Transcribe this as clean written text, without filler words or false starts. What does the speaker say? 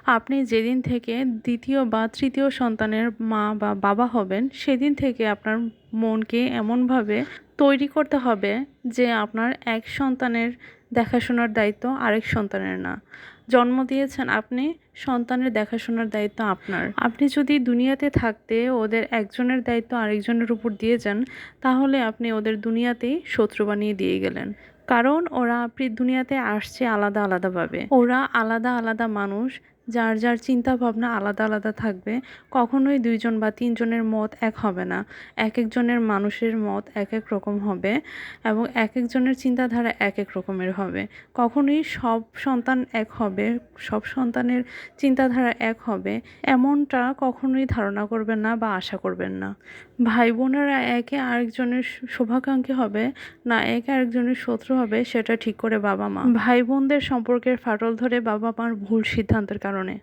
আপনি যেদিন থেকে দ্বিতীয় বা তৃতীয় সন্তানের মা বা বাবা হবেন, সেদিন থেকে আপনার মনকে এমনভাবে তৈরি করতে হবে যে আপনার এক সন্তানের দেখাশোনার দায়িত্ব আরেক সন্তানের না। জন্ম দিয়েছেন আপনি, সন্তানের দেখাশোনার দায়িত্ব আপনার। আপনি যদি দুনিয়াতে থাকতে ওদের একজনের দায়িত্ব আরেকজনের উপর দিয়ে যান, তাহলে আপনি ওদের দুনিয়াতেই শত্রু বানিয়ে দিয়ে গেলেন। কারণ ওরা আপনি দুনিয়াতে আসছে আলাদা আলাদাভাবে। ওরা আলাদা আলাদা মানুষ, যার যার চিন্তা ভাবনা আলাদা আলাদা থাকবে। কখনোই ২ জন বা ৩ জনের মত এক হবে না। একেকজনের মানুষের মত একেক রকম হবে এবং একেকজনের চিন্তাধারা একেক রকমের হবে। কখনোই সব সন্তান এক হবে, সব সন্তানের চিন্তাধারা এক হবে, এমনটা কখনোই ধারণা করবেন না বা আশা করবেন না। ভাই বোনেরা একে আরেকজনের শুভাকাঙ্ক্ষী হবে না একে আরেকজনের শত্রু হবে, সেটা ঠিক করে বাবা মা। ভাই বোনদের সম্পর্কের ফাটল ধরে বাবা মার ভুল সিদ্ধান্তের কারণে।